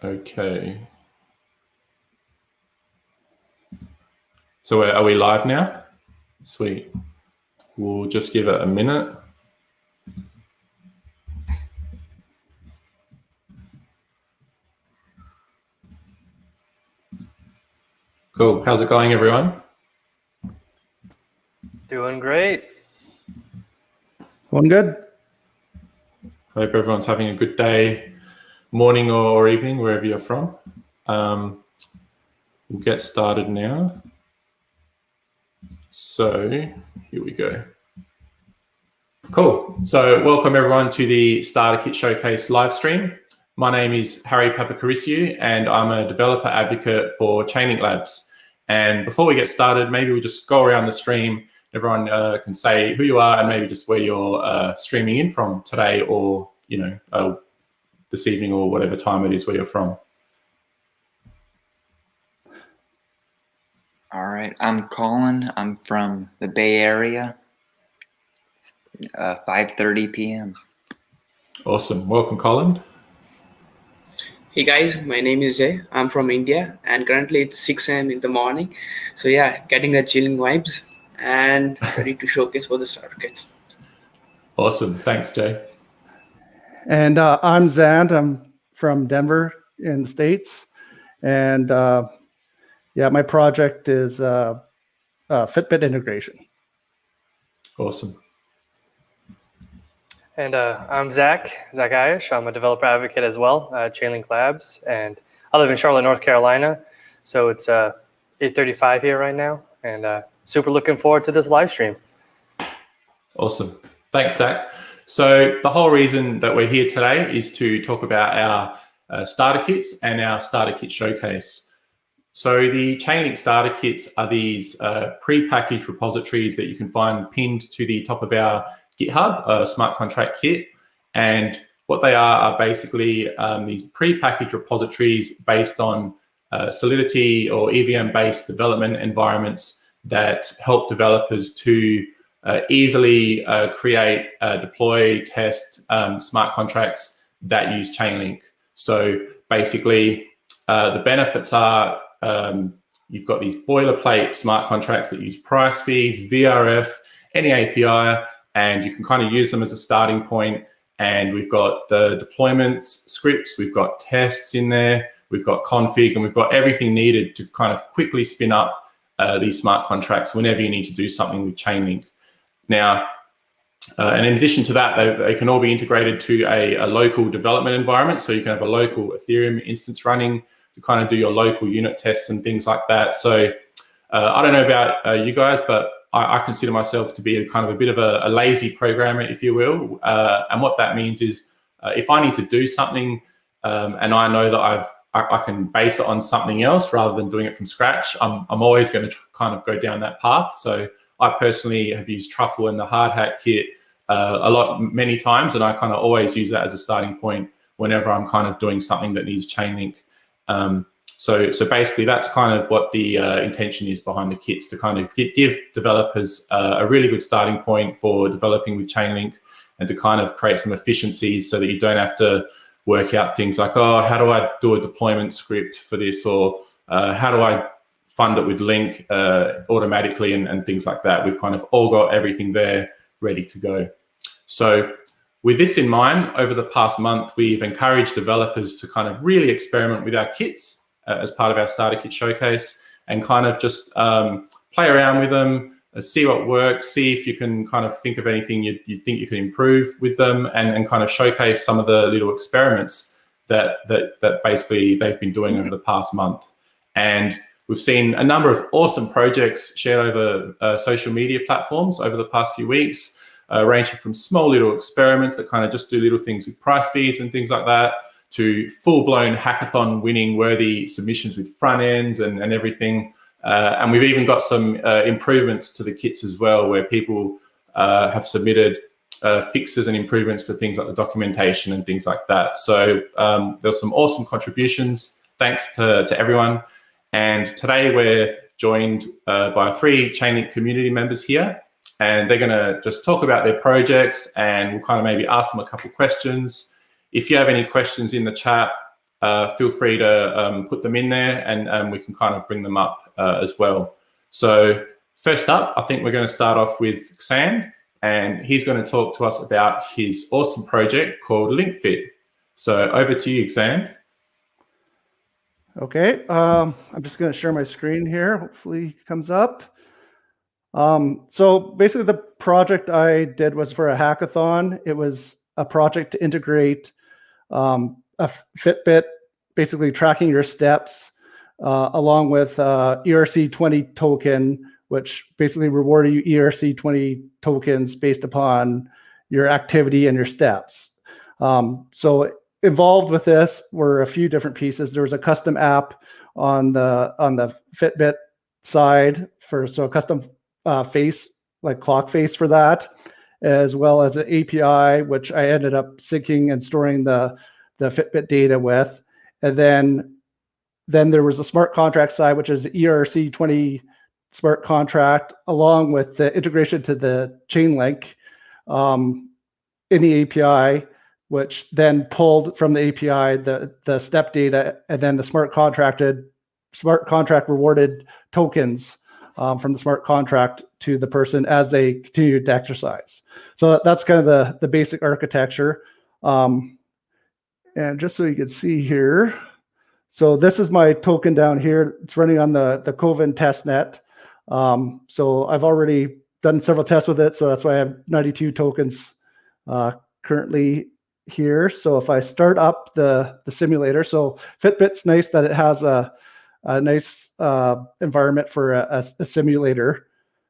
Okay. So are we live now? Sweet. We'll just give it a minute. Cool. How's it going, everyone? Doing great. Going good. Hope everyone's having a good day, morning or evening, wherever you're from. We'll get started now. So here we go. Cool. So welcome everyone to the Starter Kit Showcase live stream. My name is Papacharissiou and I'm a developer advocate for Chainlink Labs. And before we get started, maybe we'll just go around the stream. Everyone can say who you are and maybe just where you're streaming in from today, or this evening, or whatever time it is where you're from. All right, I'm Colin. I'm from the Bay Area. 5:30 p.m. Awesome. Welcome, Colin. Hey guys, my name is Jay. I'm from India and currently it's 6 a.m. in the morning. So yeah, getting the chilling vibes and ready to showcase for the starter kit. Awesome. Thanks, Jay. And I'm Zand. I'm from Denver in the States. And my project is Fitbit integration. Awesome. And I'm Zach Ayash. I'm a developer advocate as well at Chainlink Labs, and I live in Charlotte, North Carolina. So it's 8:35 here right now, and super looking forward to this live stream. Awesome. Thanks, Zach. So the whole reason that we're here today is to talk about our starter kits and our starter kit showcase. So the Chainlink starter kits are these pre-packaged repositories that you can find pinned to the top of our GitHub, a smart contract kit. And what they are basically these pre-packaged repositories based on Solidity or EVM-based development environments that help developers to easily create, deploy, test smart contracts that use Chainlink. So basically, the benefits are you've got these boilerplate smart contracts that use price feeds, VRF, any API, and you can kind of use them as a starting point. And we've got the deployments scripts, we've got tests in there, we've got config, and we've got everything needed to kind of quickly spin up these smart contracts whenever you need to do something with Chainlink. Now, and in addition to that, they can all be integrated to a local development environment. So you can have a local Ethereum instance running to kind of do your local unit tests and things like that. So I don't know about you guys, but I consider myself to be a kind of a bit of a lazy programmer, if you will. And what that means is if I need to do something and I know that I can base it on something else rather than doing it from scratch, I'm always going to kind of go down that path. So I personally have used Truffle and the Hard Hat kit many times, and I kind of always use that as a starting point whenever I'm kind of doing something that needs Chainlink. So basically, that's kind of what the intention is behind the kits, to kind of give developers a really good starting point for developing with Chainlink, and to kind of create some efficiencies so that you don't have to work out things like, oh, how do I do a deployment script for this, or how do I fund it with Link automatically, and things like that. We've kind of all got everything there ready to go. So with this in mind, over the past month, we've encouraged developers to kind of really experiment with our kits as part of our starter kit showcase, and kind of just play around with them, see what works, see if you can kind of think of anything you think you can improve with them, and kind of showcase some of the little experiments that basically they've been doing over the past month. And we've seen a number of awesome projects shared over social media platforms over the past few weeks, ranging from small little experiments that kind of just do little things with price feeds and things like that, to full-blown hackathon winning worthy submissions with front ends and everything. And we've even got some improvements to the kits as well, where people have submitted fixes and improvements to things like the documentation and things like that. So there's some awesome contributions. Thanks to everyone. And today we're joined by 3 Chainlink community members here, and they're going to just talk about their projects, and we'll kind of maybe ask them a couple of questions. If you have any questions in the chat, feel free to put them in there, and we can kind of bring them up as well. So first up, I think we're going to start off with Xan, and he's going to talk to us about his awesome project called LinkFit. So over to you, Xan. Okay, I'm just going to share my screen here. Hopefully it comes up. So basically the project I did was for a hackathon. It was a project to integrate a Fitbit, basically tracking your steps, along with ERC20 token, which basically rewarded you ERC20 tokens based upon your activity and your steps. So involved with this were a few different pieces. There was a custom app on the Fitbit side for a custom face, like clock face for that, as well as an API, which I ended up syncing and storing the Fitbit data with. And then there was a smart contract side, which is the ERC20 smart contract, along with the integration to the chain link in the API, which then pulled from the API the step data, and then the smart contract rewarded tokens from the smart contract to the person as they continue to exercise. So that's kind of the basic architecture. And just so you can see here, so this is my token down here. It's running on the Coven testnet. So I've already done several tests with it, so that's why I have 92 tokens currently here. So if I start up the simulator, so Fitbit's nice that it has a nice environment for a simulator.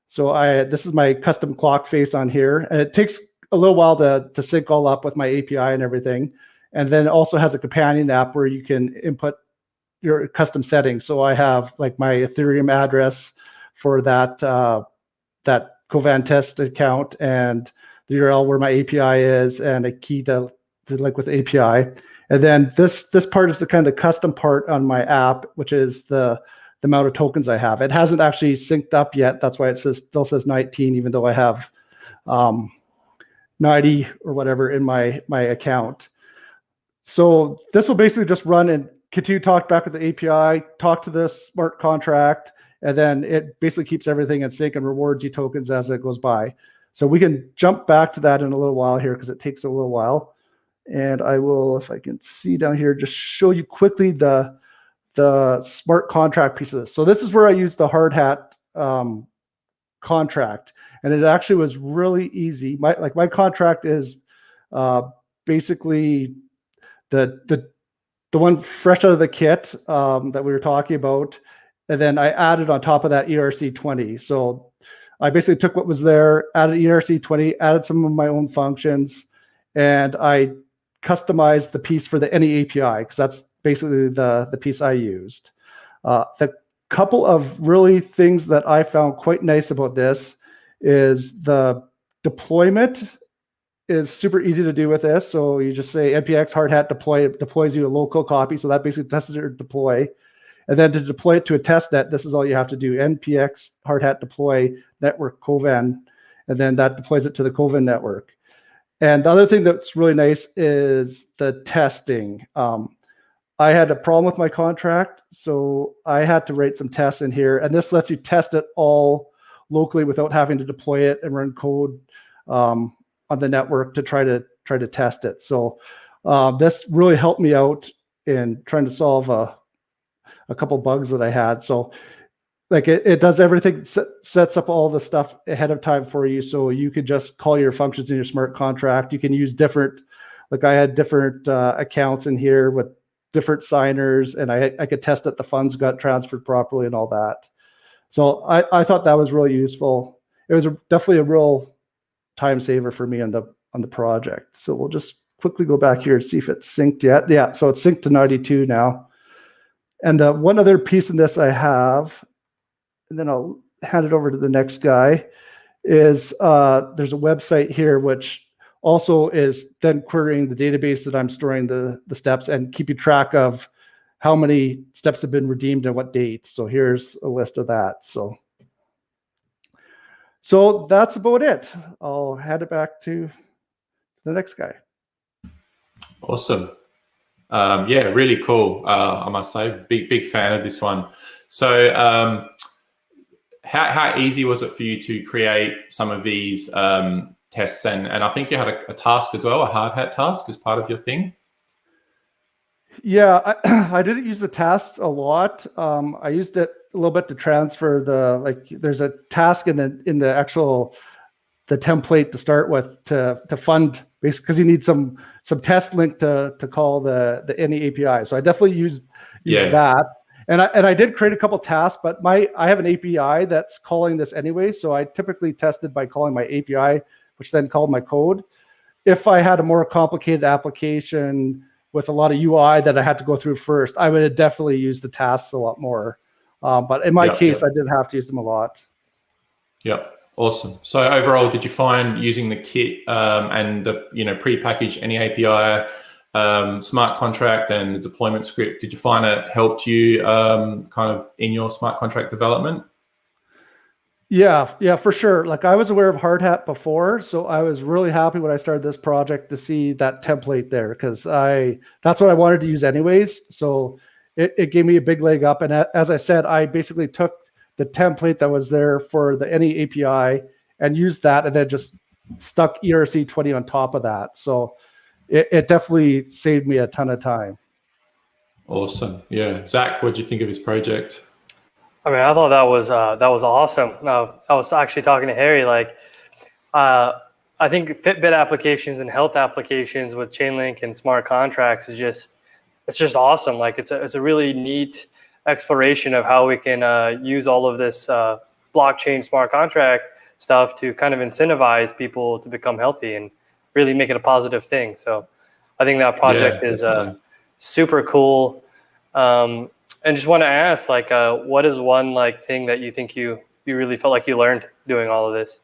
So this is my custom clock face on here, and it takes a little while to sync all up with my API and everything. And then it also has a companion app where you can input your custom settings. So I have like my Ethereum address for that Covan test account, and the URL where my API is, and a key to link with the API. And then this part is the kind of custom part on my app, which is the amount of tokens I have. It hasn't actually synced up yet. That's why it still says 19, even though I have 90 or whatever in my account. So this will basically just run and continue to talk back with the API, talk to this smart contract, and then it basically keeps everything in sync and rewards you tokens as it goes by. So we can jump back to that in a little while here because it takes a little while. And I will, if I can see down here, just show you quickly the smart contract piece of this. So this is where I use the hard hat contract, and it actually was really easy. My contract is basically the one fresh out of the kit that we were talking about, and then I added on top of that ERC20. So I basically took what was there, added ERC20, added some of my own functions, and I customized the piece for the any API, because that's basically the piece I used. The couple of really things that I found quite nice about this is the deployment is super easy to do with this. So you just say npx hard hat deploy, it deploys you a local copy. So that basically tests your deploy. And then to deploy it to a test net, this is all you have to do. npx hard hat deploy network Coven, and then that deploys it to the Coven network. And the other thing that's really nice is the testing. I had a problem with my contract, so I had to write some tests in here, and this lets you test it all locally without having to deploy it and run code on the network to try to test it. So this really helped me out in trying to solve a couple bugs that I had. So like it does everything, sets up all the stuff ahead of time for you, so you could just call your functions in your smart contract. You can use different, like I had different accounts in here with different signers, and I could test that the funds got transferred properly and all that. So I thought that was really useful. It was definitely a real time saver for me on the project. So we'll just quickly go back here and see if it's synced yet. Yeah, so it's synced to 92 now. And one other piece in this I have, and then I'll hand it over to the next guy, is there's a website here which also is then querying the database that I'm storing the steps and keeping track of how many steps have been redeemed and what date. So here's a list of that. So that's about it. I'll hand it back to the next guy. Awesome. Yeah, really cool. I must say, big fan of this one. So how easy was it for you to create some of these tests? And I think you had a task as well, a hard hat task as part of your thing. Yeah, I didn't use the tasks a lot. I used it a little bit to transfer there's a task in the actual the template to start with to fund, basically, because you need some test link to call the any API. So I definitely used that. And I did create a couple tasks, but I have an API that's calling this anyway. So I typically tested by calling my API, which then called my code. If I had a more complicated application with a lot of UI that I had to go through first, I would have definitely used the tasks a lot more. But in my case, I did have to use them a lot. Yep. Awesome. So overall, did you find using the kit and the pre-packaged any API, smart contract and the deployment script, did you find it helped you kind of in your smart contract development? Yeah, for sure. Like, I was aware of Hard Hat before, so I was really happy when I started this project to see that template there, because that's what I wanted to use anyways. So it gave me a big leg up. And as I said, I basically took the template that was there for the any API and used that, and then just stuck ERC20 on top of that. So it definitely saved me a ton of time. Awesome. Yeah. Zach, what did you think of his project? I mean, I thought that was awesome. Now, I was actually talking to Harry, I think Fitbit applications and health applications with Chainlink and smart contracts is just awesome. Like, it's a really neat exploration of how we can use all of this blockchain smart contract stuff to kind of incentivize people to become healthy and really make it a positive thing. So I think that project is super cool. And just want to ask, what is one thing that you think you really felt like you learned doing all of this?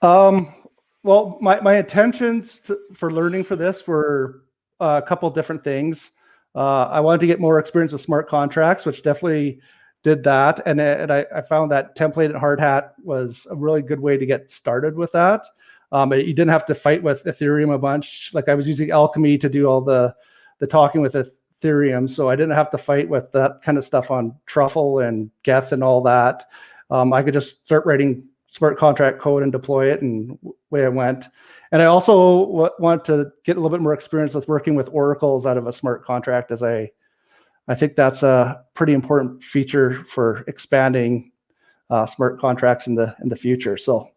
Well, my intentions for learning for this were a couple different things. I wanted to get more experience with smart contracts, which definitely did that. And I found that template at Hard Hat was a really good way to get started with that. You didn't have to fight with Ethereum a bunch. Like, I was using Alchemy to do all the talking with Ethereum, so I didn't have to fight with that kind of stuff on Truffle and Geth and all that. I could just start writing smart contract code and deploy it, and away I went. And I also want to get a little bit more experience with working with oracles out of a smart contract, as I think that's a pretty important feature for expanding smart contracts in the future. So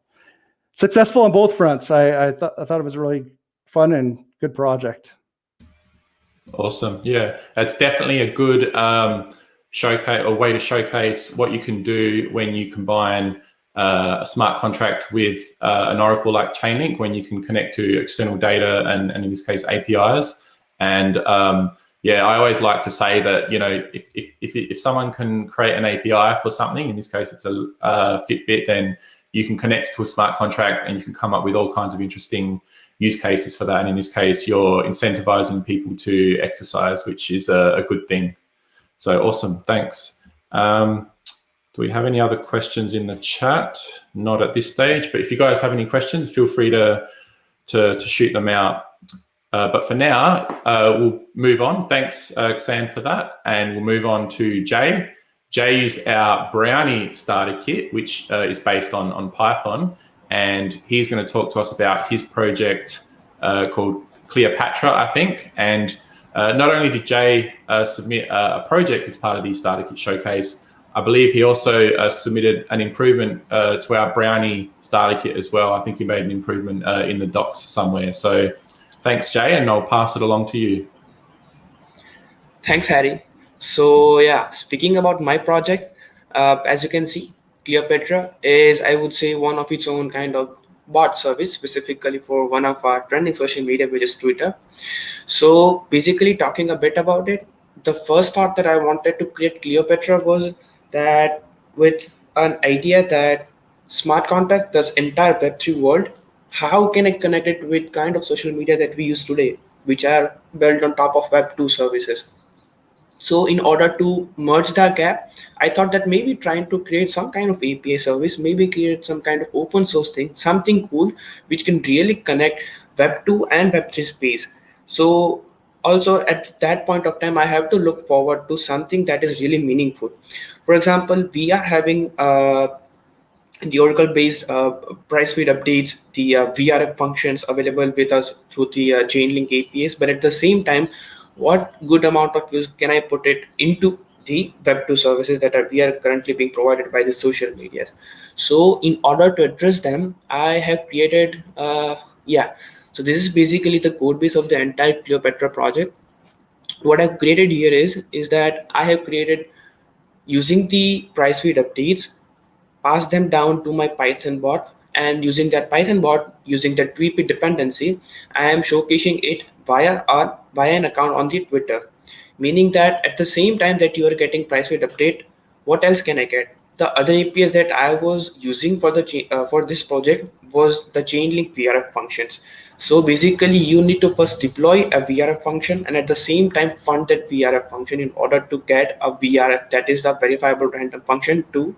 successful on both fronts. I thought it was a really fun and good project. Awesome. Yeah, it's definitely a good showcase or way to showcase what you can do when you combine a smart contract with an oracle like Chainlink, when you can connect to external data and in this case APIs. And yeah, I always like to say that if someone can create an API for something, in this case it's a Fitbit, then you can connect to a smart contract and you can come up with all kinds of interesting use cases for that. And in this case, you're incentivizing people to exercise, which is a good thing. So awesome. Thanks. Do we have any other questions in the chat? Not at this stage, but if you guys have any questions, feel free to shoot them out. But for now, we'll move on. Thanks, Xan, for that. And we'll move on to Jay. Jay used our Brownie starter kit, which is based on Python. And he's going to talk to us about his project called Cleopatra, I think. And not only did Jay submit a project as part of the starter kit showcase, I believe he also submitted an improvement to our Brownie starter kit as well. I think he made an improvement in the docs somewhere. So thanks, Jay, and I'll pass it along to you. Thanks, Harry. So yeah, speaking about my project, as you can see, Cleopatra is, I would say, one of its own kind of bot service, specifically for one of our trending social media, which is Twitter. So basically, talking a bit about it, the first thought that I wanted to create Cleopatra was that with an idea that smart contract, this entire Web3 world, how can I connect it with kind of social media that we use today, which are built on top of Web2 services? So in order to merge that gap, I thought that maybe trying to create some kind of API service, maybe create some kind of open source thing, something cool, which can really connect Web2 and Web3 space. So also at that point of time, I have to look forward to something that is really meaningful. For example, we are having the Oracle-based price feed updates, the VRF functions available with us through the Chainlink APIs. But at the same time, what good amount of use can I put it into the Web2 services that we are currently being provided by the social medias? So in order to address them, I have created, so this is basically the code base of the entire Cleopatra project. What I've created here is that I have created, using the price feed updates, pass them down to my Python bot, and using that Python bot, using the tweet dependency, I am showcasing it via an account on the Twitter, meaning that at the same time that you are getting price feed update, what else can I get? The other APIs that I was using for this project was the Chainlink VRF functions. So basically, you need to first deploy a VRF function and at the same time fund that VRF function in order to get a VRF, that is the verifiable random function, to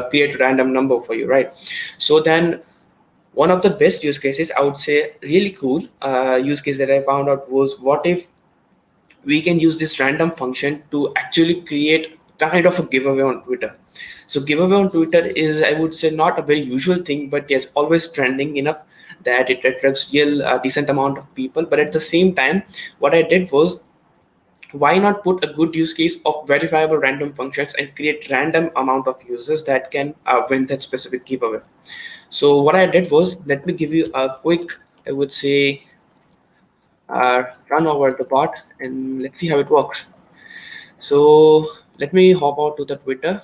create a random number for you, right? So then one of the best use cases, I would say really cool use case that I found out was, what if we can use this random function to actually create kind of a giveaway on Twitter. So giveaway on Twitter is, I would say, not a very usual thing, but yes, always trending enough that it attracts real decent amount of people. But at the same time, what I did was, why not put a good use case of verifiable random functions and create random amount of users that can win that specific giveaway? So what I did was, let me give you a quick, I would say, run over the bot and let's see how it works. So let me hop out to the Twitter,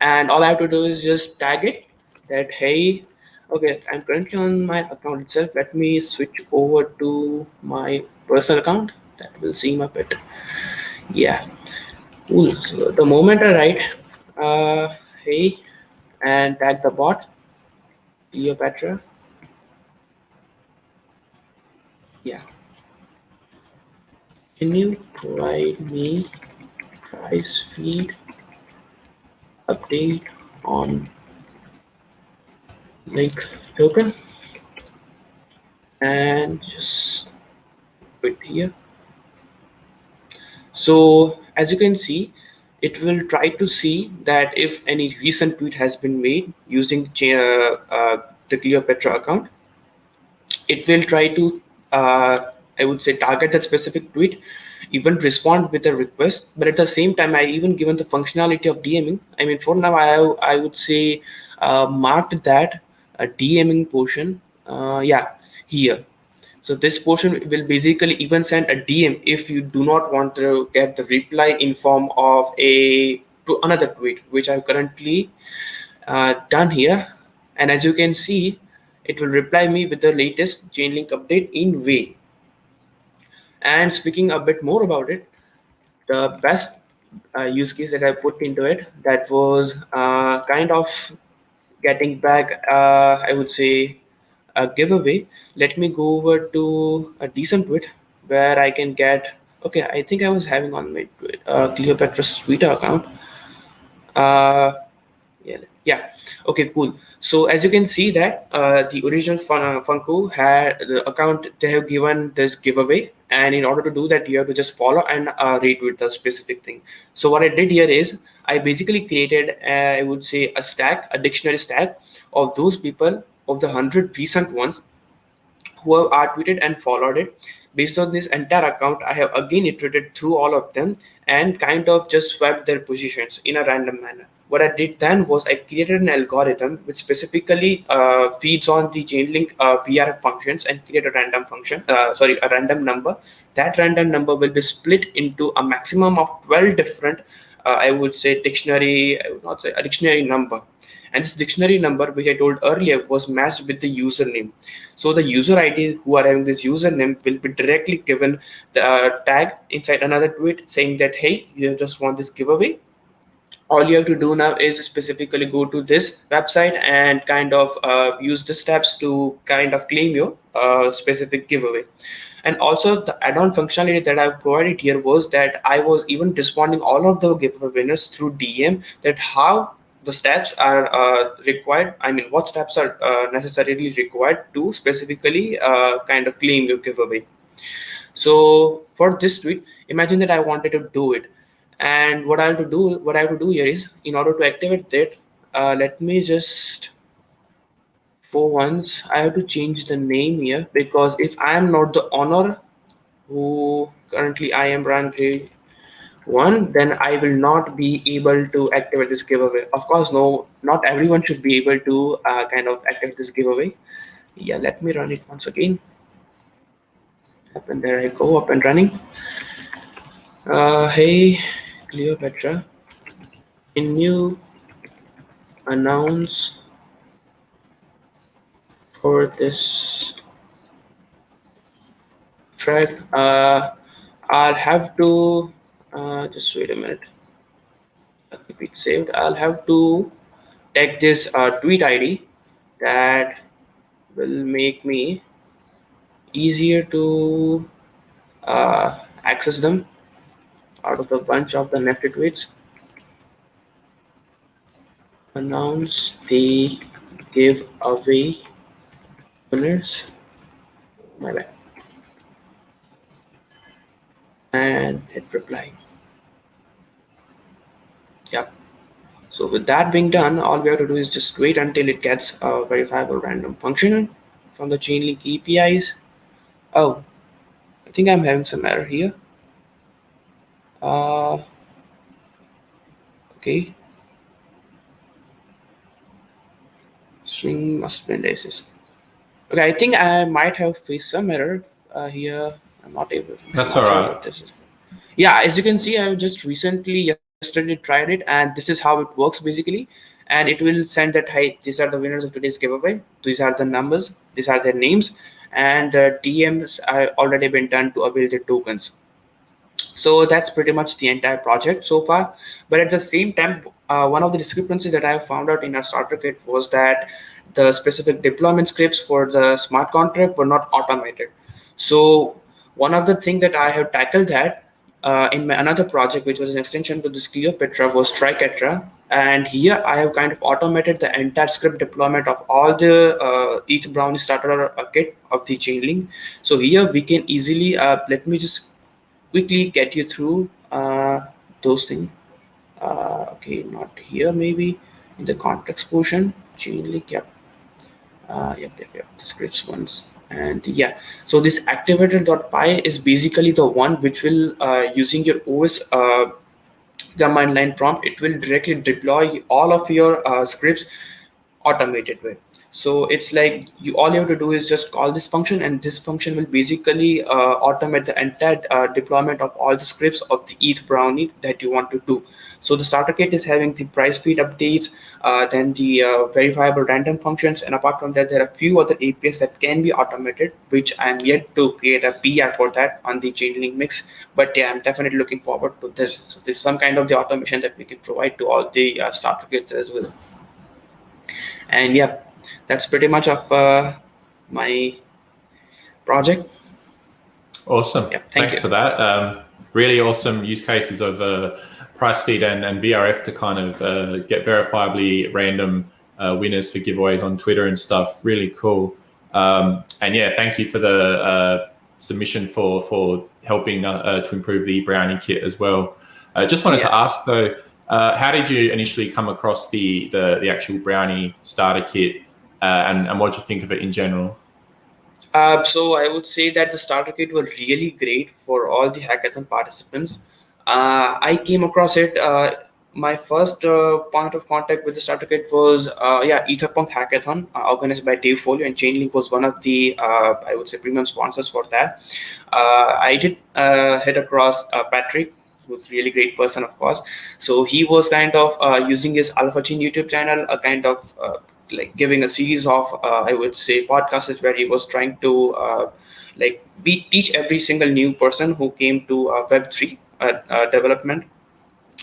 and all I have to do is just tag it that, hey, okay, I'm currently on my account itself. Let me switch over to my personal account. That will seem a bit, yeah, cool. So the moment I write hey and tag the bot Cleopatra, yeah, can you provide me price feed update on link token, and just put here. So as you can see, it will try to see that if any recent tweet has been made using the Cleopatra account. It will try to, I would say, target that specific tweet, even respond with a request. But at the same time, I even given the functionality of DMing. I mean, for now, I would say marked that DMing portion, here. So this portion will basically even send a DM if you do not want to get the reply in form of to another tweet, which I've currently done here. And as you can see, it will reply me with the latest Chainlink update in way. And speaking a bit more about it, the best use case that I put into it, that was kind of getting back, I would say, a giveaway. Let me go over to a decent tweet where I can get, okay, I think I was having on my Cleopatra's Twitter account. Yeah, okay, cool. So as you can see that the original Funko had the account, they have given this giveaway, and in order to do that, you have to just follow and retweet the specific thing. So what I did here is, I basically created, I would say, a dictionary stack of those people, of the 100 recent ones who have retweeted and followed it. Based on this entire account, I have again iterated through all of them and kind of just swapped their positions in a random manner. What I did then was, I created an algorithm which specifically feeds on the Chainlink VRF functions and create a random function, a random number. That random number will be split into a maximum of 12 different, I would say, I would not say a dictionary number. And this dictionary number, which I told earlier, was matched with the username. So the user ID who are having this username will be directly given the tag inside another tweet saying that, hey, you just want this giveaway. All you have to do now is specifically go to this website and kind of use the steps to kind of claim your specific giveaway. And also the add-on functionality that I've provided here was that I was even responding all of the giveaway winners through DM, that how the steps are required. I mean, what steps are necessarily required to specifically kind of claim your giveaway. So for this tweet, imagine that I wanted to do it, and what I have to do here is, in order to activate that, let me just, for once I have to change the name here, because if I am not the owner, who currently I am rank J1, then I will not be able to activate this giveaway. Of course, no, not everyone should be able to kind of activate this giveaway. Yeah, let me run it once again. And there I go, up and running. Hey, Cleopatra, can you announce for this track? I'll have to just wait a minute. Let me keep it saved. I'll have to tag this tweet ID that will make me easier to access them out of the bunch of the nifty tweets. Announce the giveaway winners. My bad. And hit reply. Yep. So with that being done, all we have to do is just wait until it gets a verifiable random function from the Chainlink APIs. Oh, I think I'm having some error here. Okay. String must be indices. Okay, I think I might have faced some error here. I'm not able. That's all right. Yeah, as you can see, I just recently yesterday tried it, and this is how it works basically. And it will send that, hey, these are the winners of today's giveaway. These are the numbers. These are their names, and the DMs are already been done to avail the tokens. So that's pretty much the entire project so far. But at the same time, one of the discrepancies that I found out in our starter kit was that the specific deployment scripts for the smart contract were not automated. So one of the things that I have tackled that in my another project, which was an extension to this Cleopatra, was Tricetra. And here I have kind of automated the entire script deployment of all the ETH Brownie starter kit of the Chainlink. So here we can easily, let me just quickly get you through those things. Okay, not here, maybe in the context portion. Chainlink, yep. Yep. The scripts ones. And yeah, so this activator.py is basically the one which will, using your OS command line prompt, it will directly deploy all of your scripts automated way. So it's like all you have to do is just call this function, and this function will basically automate the entire deployment of all the scripts of the ETH Brownie that you want to do. So the starter kit is having the price feed updates, then the verifiable random functions, and apart from that, there are a few other APIs that can be automated, which I'm yet to create a PR for that on the Chainlink mix. But yeah, I'm definitely looking forward to this. So there's some kind of the automation that we can provide to all the starter kits as well. And yeah, that's pretty much of my project. Awesome. Yeah, Thanks for that. Really awesome use cases of price feed and VRF to kind of get verifiably random winners for giveaways on Twitter and stuff. Really cool. And yeah, thank you for the submission for helping to improve the Brownie kit as well. I just wanted to ask though, how did you initially come across the actual Brownie starter kit, and what do you think of it in general? So I would say that the starter kit was really great for all the hackathon participants. I came across it. My first point of contact with the starter kit was Etherpunk hackathon organized by Dave Folio, and Chainlink was one of the I would say premium sponsors for that. I did head across Patrick, who's a really great person, of course. So he was kind of using his Alpha Chain YouTube channel, a kind of like giving a series of I would say podcasts where he was trying to teach every single new person who came to Web3 development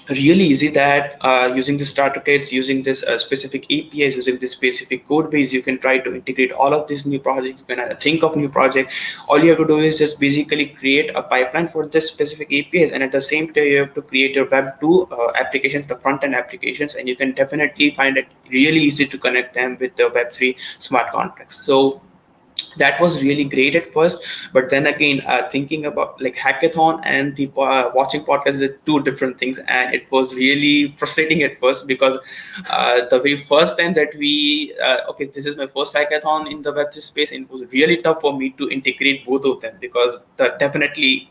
really easy that using the starter kits, using this specific APIs, using this specific code base, you can try to integrate all of these new projects. You can think of new project. All you have to do is just basically create a pipeline for this specific APIs, and at the same time you have to create your Web 2 applications, the front-end applications, and you can definitely find it really easy to connect them with the Web3 smart contracts. So That was really great at first, but then again, thinking about like hackathon and the watching podcasts are two different things, and it was really frustrating at first because the very first time that we okay, this is my first hackathon in the Web3 space, and it was really tough for me to integrate both of them because definitely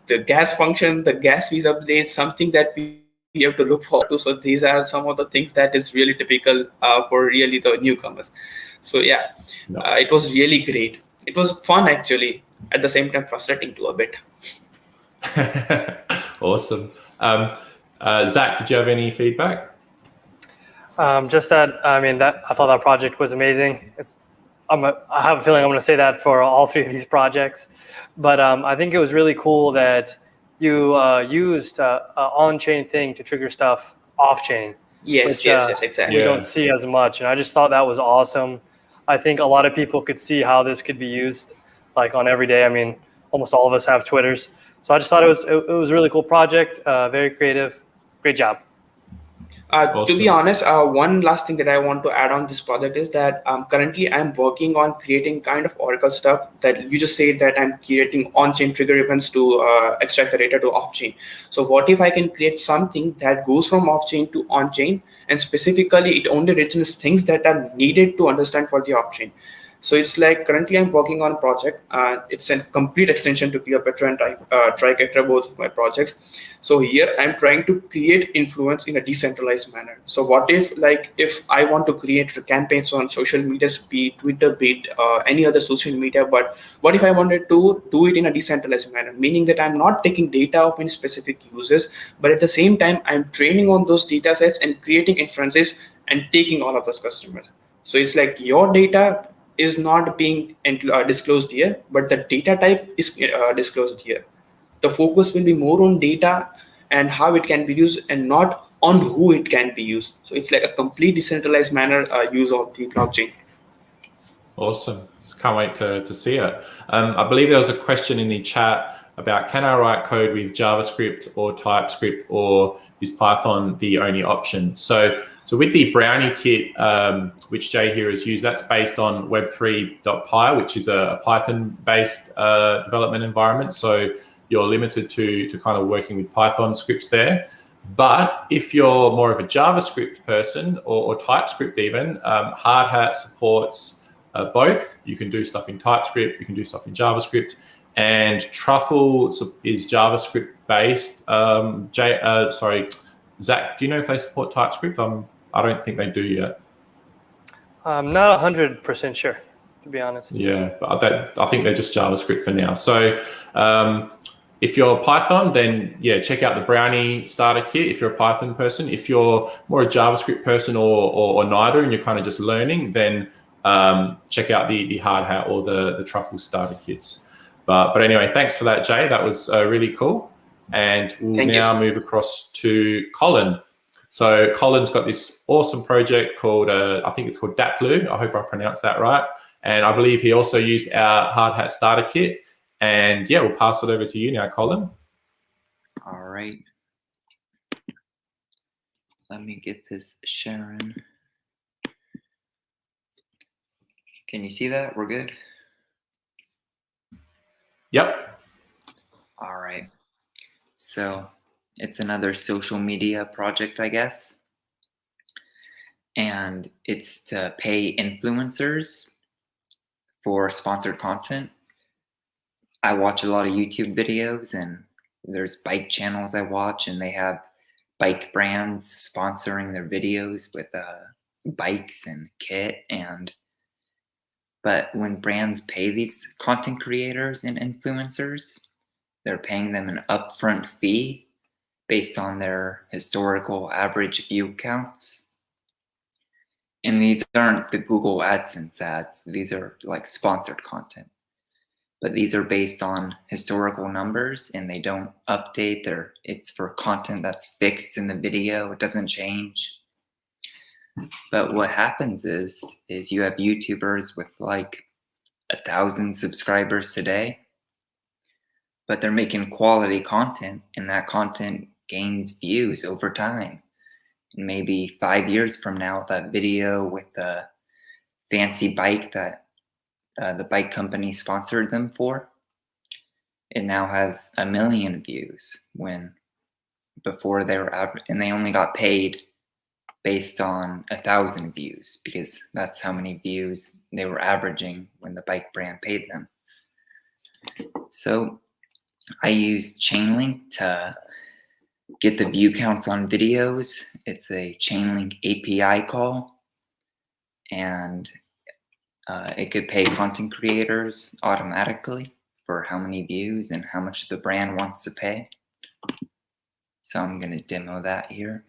the gas function, the gas fees update, something that we have to look forward to. So these are some of the things that is really typical for really the newcomers. So yeah, No. it was really great. It was fun actually. At the same time, frustrating too a bit. Awesome. Zach, did you have any feedback? Just that, I mean, that I thought that project was amazing. I have a feeling I'm going to say that for all three of these projects, but I think it was really cool that you used an on-chain thing to trigger stuff off-chain. Yes, which, yes, exactly. We don't see as much, and I just thought that was awesome. I think a lot of people could see how this could be used, like on every day. I mean, almost all of us have Twitters, so I just thought it was a really cool project, very creative, great job. To be honest, one last thing that I want to add on this project is that currently I'm working on creating kind of Oracle stuff that you just said that I'm creating on-chain trigger events to extract the data to off-chain. So what if I can create something that goes from off-chain to on-chain, and specifically it only returns things that are needed to understand for the off-chain. So it's like currently I'm working on a project. It's a complete extension to Cleopatra and Tricatra, both of my projects. So here I'm trying to create influence in a decentralized manner. So what if, like, if I want to create campaigns on social media, be it Twitter, be it any other social media, but what if I wanted to do it in a decentralized manner, meaning that I'm not taking data of any specific users, but at the same time I'm training on those data sets and creating inferences and taking all of those customers. So it's like your data is not being disclosed here, but the data type is disclosed here. The focus will be more on data and how it can be used and not on who it can be used. So it's like a complete decentralized manner use of the blockchain. Awesome. Can't wait to see it. I believe there was a question in the chat about, can I write code with JavaScript or TypeScript, or is Python the only option? So with the Brownie kit, which Jay here has used, that's based on web3.py, which is a Python-based development environment. So you're limited to kind of working with Python scripts there. But if you're more of a JavaScript person or TypeScript even, Hardhat supports both. You can do stuff in TypeScript, you can do stuff in JavaScript, and Truffle is JavaScript based. Zach, do you know if they support TypeScript? I don't think they do yet. I'm not 100% sure, to be honest. Yeah, but I think they're just JavaScript for now. So if you're Python, then yeah, check out the Brownie starter kit if you're a Python person. If you're more a JavaScript person or neither, and you're kind of just learning, then check out the Hardhat or the Truffle starter kits. But anyway, thanks for that, Jay. That was really cool. And we'll now move across to Colin. So Colin's got this awesome project called, I think it's called Daplu. I hope I pronounced that right. And I believe he also used our Hardhat starter kit. And yeah, we'll pass it over to you now, Colin. All right. Let me get this sharing. Can you see that? We're good? Yep. All right. So it's another social media project, I guess. And it's to pay influencers for sponsored content. I watch a lot of YouTube videos, and there's bike channels I watch, and they have bike brands sponsoring their videos with bikes and kit. But when brands pay these content creators and influencers, they're paying them an upfront fee based on their historical average view counts. And these aren't the Google AdSense ads. These are like sponsored content. But these are based on historical numbers, and they don't update. It's for content that's fixed in the video. It doesn't change. But what happens is you have YouTubers with like 1,000 subscribers today, but they're making quality content, and that content gains views over time. And maybe 5 years from now, that video with the fancy bike that the bike company sponsored them for. It now has 1 million views when before they were and they only got paid based on 1,000 views because that's how many views they were averaging when the bike brand paid them. So I used Chainlink to get the view counts on videos. It's a Chainlink API call, and it could pay content creators automatically for how many views and how much the brand wants to pay. So I'm going to demo that here.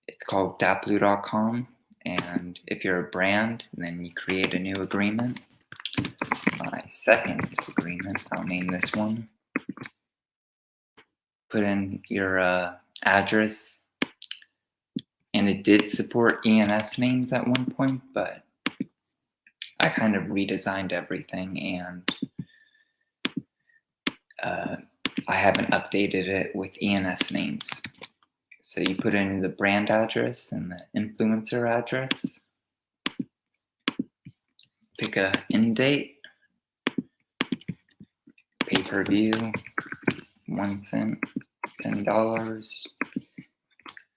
It's called daplu.com, and if you're a brand, then you create a new agreement. My second agreement, I'll name this one. Put in your address, and it did support ENS names at one point, but I kind of redesigned everything, and I haven't updated it with ENS names. So you put in the brand address and the influencer address. Pick a end date. Pay-per-view, 1 cent, $10.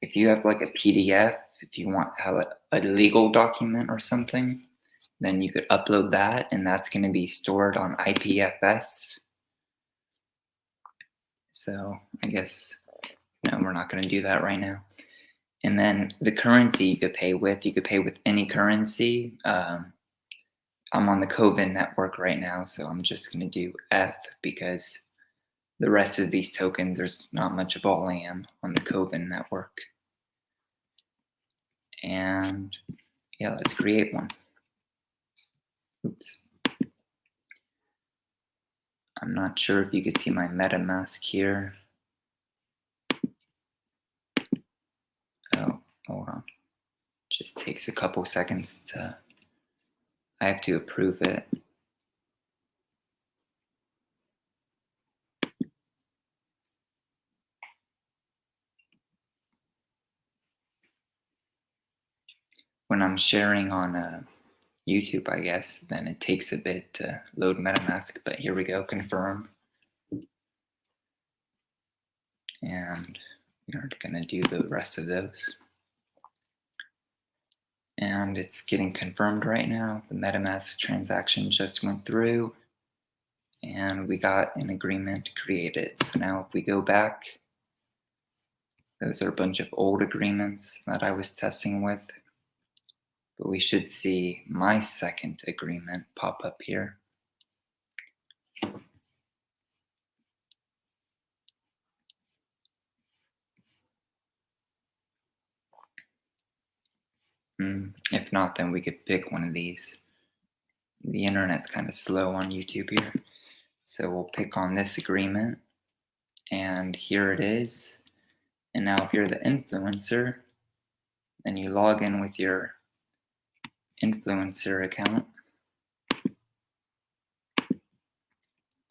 If you have like a PDF, if you want to have a legal document or something, then you could upload that, and that's going to be stored on IPFS. So I guess, no, we're not going to do that right now. And then the currency you could pay with any currency. I'm on the Coven network right now, so I'm just going to do F because the rest of these tokens, there's not much volume on the Coven network. And yeah, let's create one. Oops. I'm not sure if you could see my MetaMask here. Oh, hold on. Just takes a couple seconds to, I have to approve it. When I'm sharing on YouTube, I guess, then it takes a bit to load MetaMask, but here we go, confirm. And we're gonna do the rest of those. And it's getting confirmed right now. The MetaMask transaction just went through, and we got an agreement created. So now if we go back, those are a bunch of old agreements that I was testing with. But we should see my second agreement pop up here. If not, then we could pick one of these. The internet's kind of slow on YouTube here. So we'll pick on this agreement. And here it is. And now if you're the influencer, then you log in with your influencer account.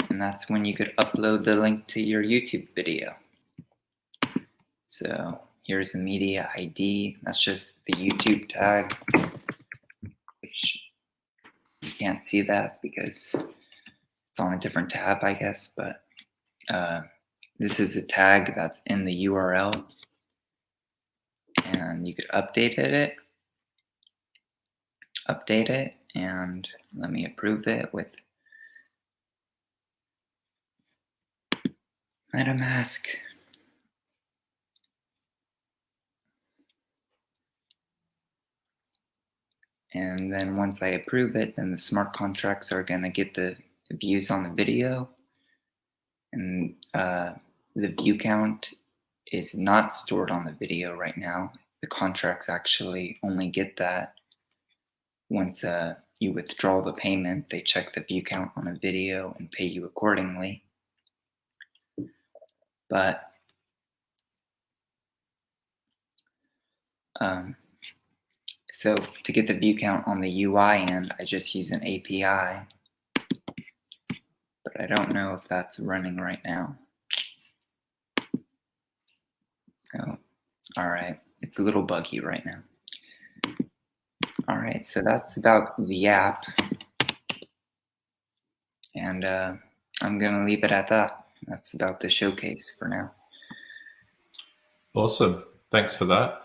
And that's when you could upload the link to your YouTube video. So here's the media ID. That's just the YouTube tag, which you can't see that because it's on a different tab, I guess. But this is a tag that's in the URL. And you could update it, and let me approve it with MetaMask. And then once I approve it, then the smart contracts are going to get the views on the video. And the view count is not stored on the video right now. The contracts actually only get that once you withdraw the payment. They check the view count on a video and pay you accordingly. But so to get the view count on the UI end, I just use an API, but I don't know if that's running right now. Oh, all right. It's a little buggy right now. All right, so that's about the app. And I'm going to leave it at that. That's about the showcase for now. Awesome. Thanks for that.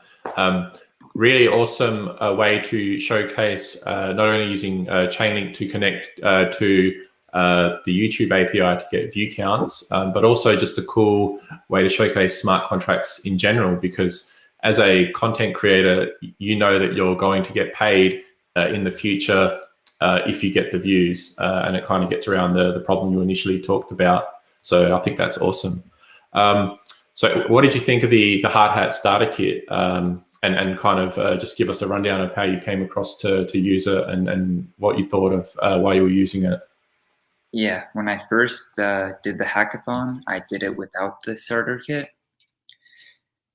Really awesome way to showcase not only using Chainlink to connect to the YouTube API to get view counts, but also just a cool way to showcase smart contracts in general, because as a content creator, you know that you're going to get paid in the future if you get the views, and it kind of gets around the problem you initially talked about. So I think that's awesome. So what did you think of the hard hat starter kit, and kind of just give us a rundown of how you came across to use it and what you thought of while you were using it? Yeah, when I first did the hackathon, I did it without the starter kit.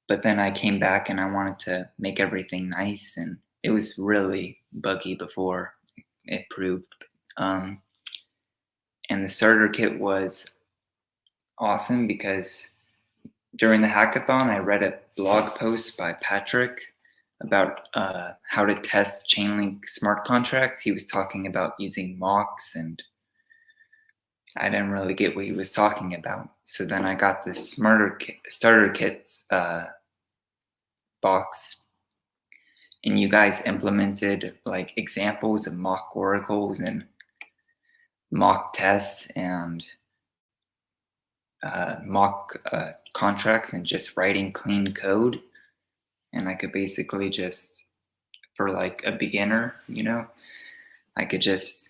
But then I came back and I wanted to make everything nice, and it was really buggy before it proved. And the starter kit was awesome because during the hackathon, I read a blog post by Patrick about how to test Chainlink smart contracts. He was talking about using mocks, and I didn't really get what he was talking about. So then I got this starter kits box, and you guys implemented like examples of mock oracles and mock tests and mock contracts, and just writing clean code. And I could basically just, for like a beginner, you know, I could just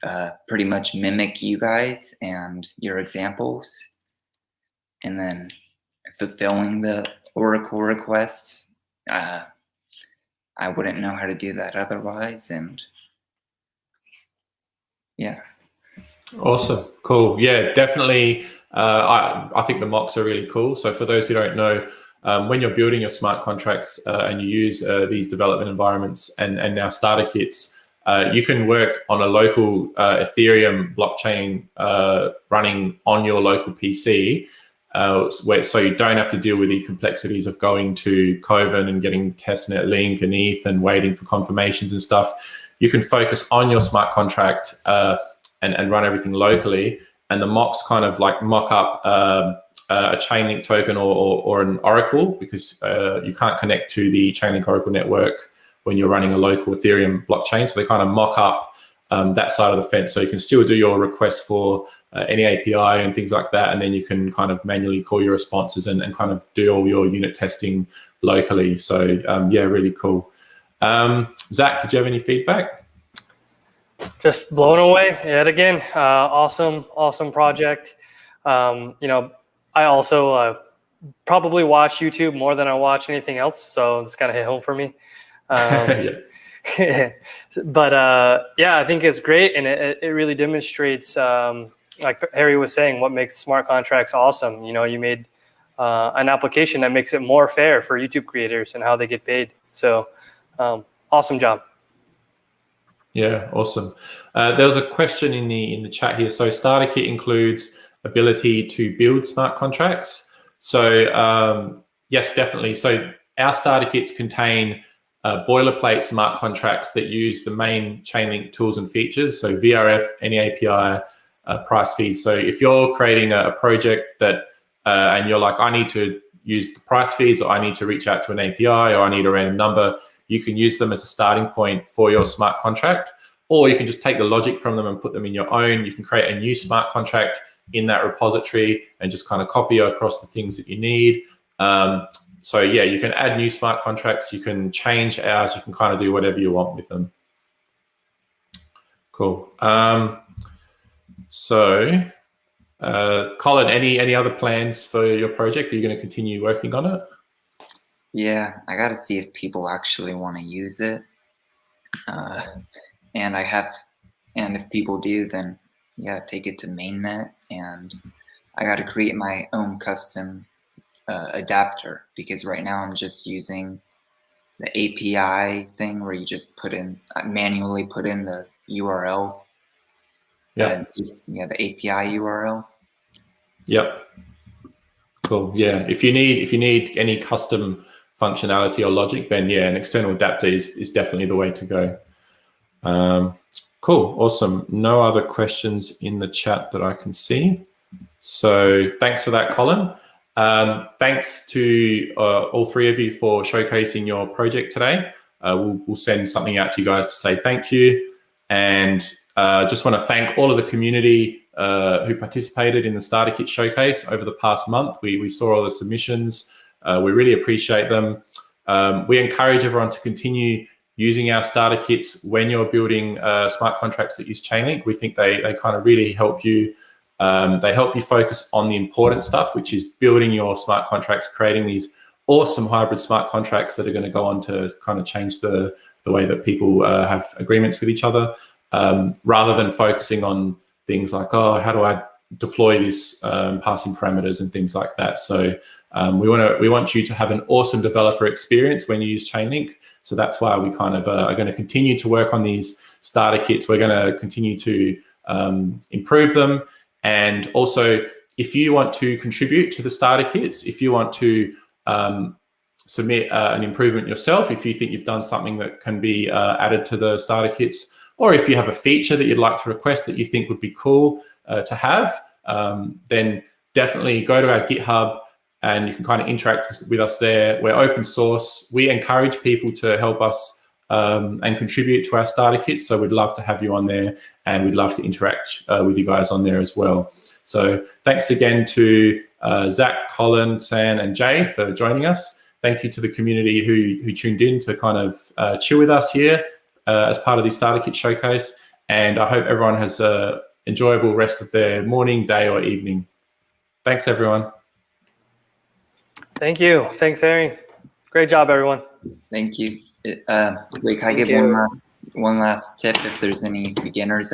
pretty much mimic you guys and your examples, and then fulfilling the oracle requests. I wouldn't know how to do that otherwise, and yeah. Awesome, cool. Yeah, definitely. I think the mocks are really cool. So for those who don't know, when you're building your smart contracts and you use these development environments and now starter kits, you can work on a local Ethereum blockchain running on your local PC, so you don't have to deal with the complexities of going to Coven and getting testnet link and ETH and waiting for confirmations and stuff. You can focus on your smart contract and run everything locally. And the mocks kind of like mock up a Chainlink token or an oracle, because you can't connect to the Chainlink Oracle network when you're running a local Ethereum blockchain. So they kind of mock up that side of the fence. So you can still do your requests for any API and things like that. And then you can kind of manually call your responses and kind of do all your unit testing locally. So yeah, really cool. Zach, did you have any feedback? Just blown away yet again. Awesome project. You know, I also probably watch YouTube more than I watch anything else, so it's kind of hit home for me. But yeah, I think it's great, and it really demonstrates, like Harry was saying, what makes smart contracts awesome. You know, you made an application that makes it more fair for YouTube creators and how they get paid. So awesome job. Yeah, awesome. There was a question in the chat here. So starter kit includes ability to build smart contracts. So yes, definitely. So our starter kits contain boilerplate smart contracts that use the main Chainlink tools and features. So VRF, any API, price feeds. So if you're creating a project that and you're like, I need to use the price feeds, or I need to reach out to an API, or I need a random number, you can use them as a starting point for your smart contract, or you can just take the logic from them and put them in your own. You can create a new smart contract in that repository and just kind of copy across the things that you need. So yeah, you can add new smart contracts, you can change ours, you can kind of do whatever you want with them. Cool. So Colin, any other plans for your project? Are you going to continue working on it? Yeah, I got to see if people actually want to use it. And if people do, then yeah, take it to mainnet, and I got to create my own custom adapter, because right now I'm just using the API thing where you just manually put in the URL. Yeah. Yeah, the API URL. Yep. Cool. Yeah. If you need any custom functionality or logic, then yeah, an external adapter is definitely the way to go. Cool, awesome. No other questions in the chat that I can see. So thanks for that, Colin. Thanks to all three of you for showcasing your project today. We'll send something out to you guys to say thank you. And just want to thank all of the community who participated in the Starter Kit Showcase over the past month. We saw all the submissions. We really appreciate them. We encourage everyone to continue using our starter kits when you're building smart contracts that use Chainlink. We think they kind of really help you. They help you focus on the important stuff, which is building your smart contracts, creating these awesome hybrid smart contracts that are going to go on to kind of change the way that people have agreements with each other, rather than focusing on things like, oh, how do I deploy this passing parameters and things like that. So we want you to have an awesome developer experience when you use Chainlink. So that's why we kind of are going to continue to work on these starter kits. We're going to continue to improve them. And also, if you want to contribute to the starter kits, if you want to submit an improvement yourself, if you think you've done something that can be added to the starter kits, or if you have a feature that you'd like to request that you think would be cool to have, then definitely go to our GitHub and you can kind of interact with us there. We're open source. We encourage people to help us and contribute to our starter kits. So we'd love to have you on there, and we'd love to interact with you guys on there as well. So thanks again to Zach, Colin, San, and Jay for joining us. Thank you to the community who tuned in to kind of chill with us here as part of the Starter Kit Showcase. And I hope everyone has an enjoyable rest of their morning, day, or evening. Thanks, everyone. Thank you. Thanks, Harry. Great job, everyone. Thank you. Wait, can I give one last tip if there's any beginners out